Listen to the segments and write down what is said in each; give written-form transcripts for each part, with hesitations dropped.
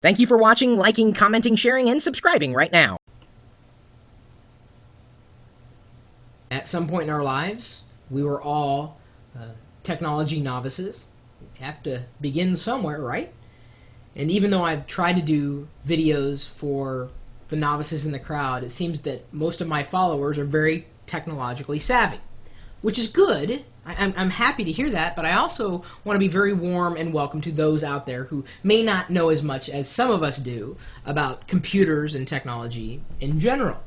Thank you for watching, liking, commenting, sharing, and subscribing right now. At some point in our lives, we were all technology novices. We have to begin somewhere, right? And even though I've tried to do videos for the novices in the crowd, it seems that most of my followers are very technologically savvy, which is good. I'm happy to hear that, but I also want to be very warm and welcome to those out there who may not know as much as some of us do about computers and technology in general.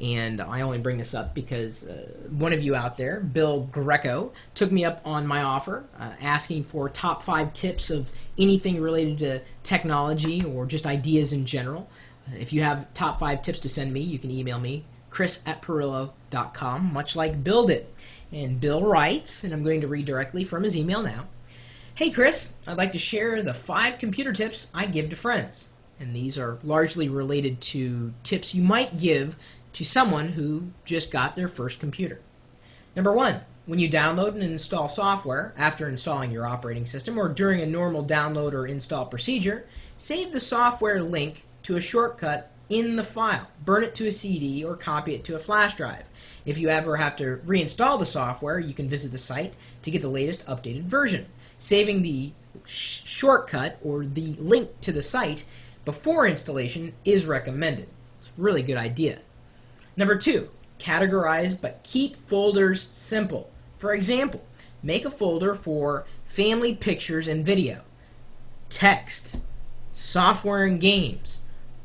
And I only bring this up because one of you out there, Bill Greco, took me up on my offer, asking for top 5 tips of anything related to technology or just ideas in general. If you have top 5 tips to send me, you can email me, chris@pirillo.com, much like Bill did. And Bill writes, and I'm going to read directly from his email now. Hey Chris, I'd like to share the 5 computer tips I give to friends. And these are largely related to tips you might give to someone who just got their first computer. Number 1, when you download and install software after installing your operating system or during a normal download or install procedure, save the software link to a shortcut in the file. Burn it to a CD or copy it to a flash drive. If you ever have to reinstall the software, you can visit the site to get the latest updated version. Saving the shortcut or the link to the site before installation is recommended. It's a really good idea. Number 2, categorize but keep folders simple. For example, make a folder for family pictures and video, text, software and games,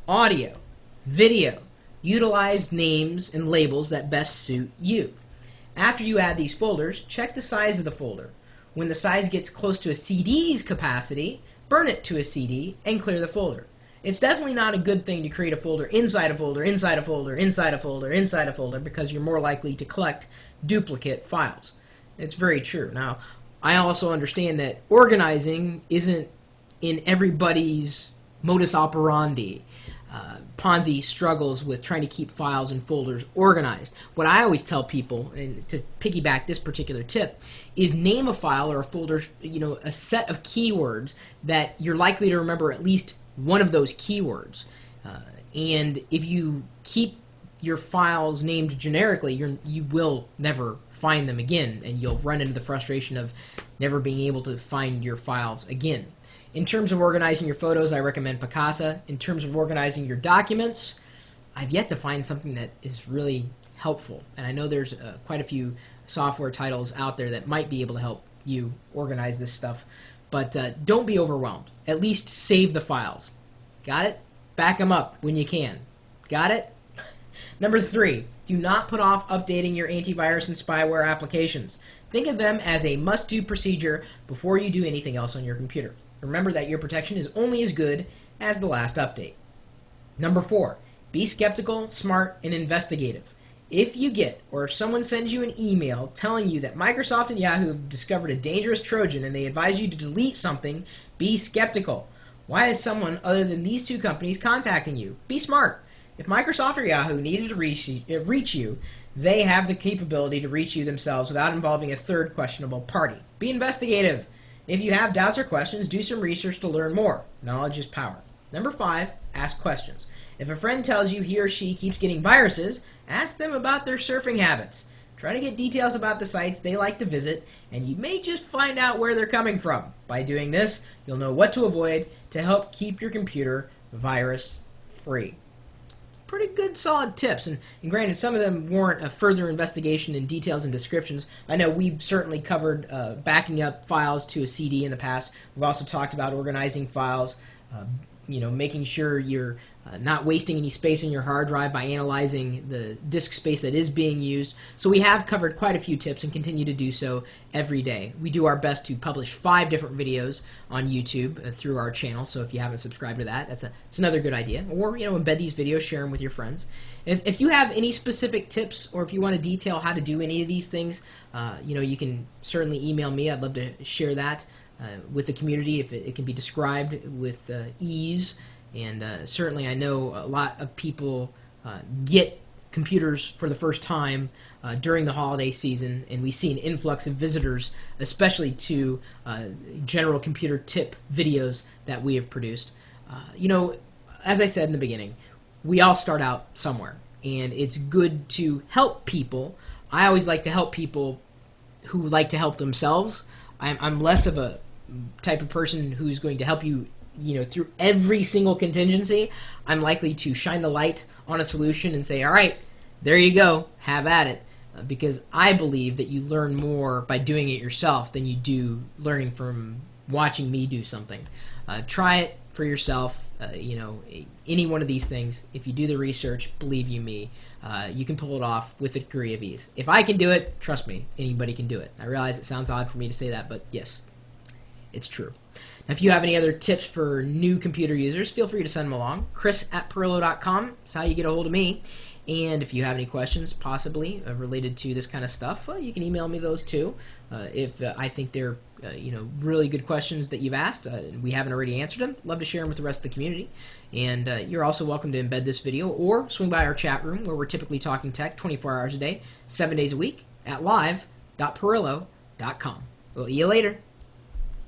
audio, video. Utilize names and labels that best suit you. After you add these folders, check the size of the folder. When the size gets close to a CD's capacity, burn it to a CD and clear the folder. It's definitely not a good thing to create a folder inside a folder, inside a folder, inside a folder, inside a folder, because you're more likely to collect duplicate files. It's very true. Now, I also understand that organizing isn't in everybody's modus operandi. Ponzi struggles with trying to keep files and folders organized. What I always tell people, and to piggyback this particular tip, is name a file or a folder, a set of keywords that you're likely to remember at least one of those keywords. And if you keep your files named generically, you will never find them again, and you'll run into the frustration of never being able to find your files again. In terms of organizing your photos, I recommend Picasa. In terms of organizing your documents, I've yet to find something that is really helpful. And I know there's quite a few software titles out there that might be able to help you organize this stuff. But don't be overwhelmed. At least save the files. Got it? Back them up when you can. Got it? Number 3, do not put off updating your antivirus and spyware applications. Think of them as a must-do procedure before you do anything else on your computer. Remember that your protection is only as good as the last update. Number 4, be skeptical, smart, and investigative. If you get, or if someone sends you an email telling you that Microsoft and Yahoo have discovered a dangerous Trojan and they advise you to delete something, be skeptical. Why is someone other than these 2 companies contacting you? Be smart. If Microsoft or Yahoo needed to reach you, they have the capability to reach you themselves without involving a third questionable party. Be investigative. If you have doubts or questions, do some research to learn more. Knowledge is power. Number 5, ask questions. If a friend tells you he or she keeps getting viruses, ask them about their surfing habits. Try to get details about the sites they like to visit, and you may just find out where they're coming from. By doing this, you'll know what to avoid to help keep your computer virus-free. Pretty good, solid tips, and granted, some of them warrant a further investigation in details and descriptions. I know we've certainly covered backing up files to a CD in the past. We've also talked about organizing files, making sure you're not wasting any space in your hard drive by analyzing the disk space that is being used. So we have covered quite a few tips and continue to do so every day. We do our best to publish 5 different videos on YouTube through our channel, so if you haven't subscribed to that, it's another good idea. Or, embed these videos, share them with your friends. If you have any specific tips, or if you want to detail how to do any of these things, you can certainly email me. I'd love to share that with the community if it can be described with ease. And certainly I know a lot of people get computers for the first time during the holiday season, and we see an influx of visitors, especially to general computer tip videos that we have produced. As I said in the beginning, we all start out somewhere, and it's good to help people. I always like to help people who like to help themselves. I'm less of a type of person who's going to help you, through every single contingency. I'm likely to shine the light on a solution and say, all right, there you go, have at it. Because I believe that you learn more by doing it yourself than you do learning from watching me do something. Try it for yourself. Any one of these things, if you do the research, believe you me, you can pull it off with a degree of ease. If I can do it, trust me, anybody can do it. I realize it sounds odd for me to say that, but yes, it's true. Now, if you have any other tips for new computer users, feel free to send them along. Chris@Pirillo.com is how you get a hold of me. And if you have any questions, possibly related to this kind of stuff, you can email me those too. If I think they're really good questions that you've asked, and we haven't already answered them, love to share them with the rest of the community. And you're also welcome to embed this video or swing by our chat room where we're typically talking tech 24 hours a day, 7 days a week at live.pirillo.com. We'll see you later.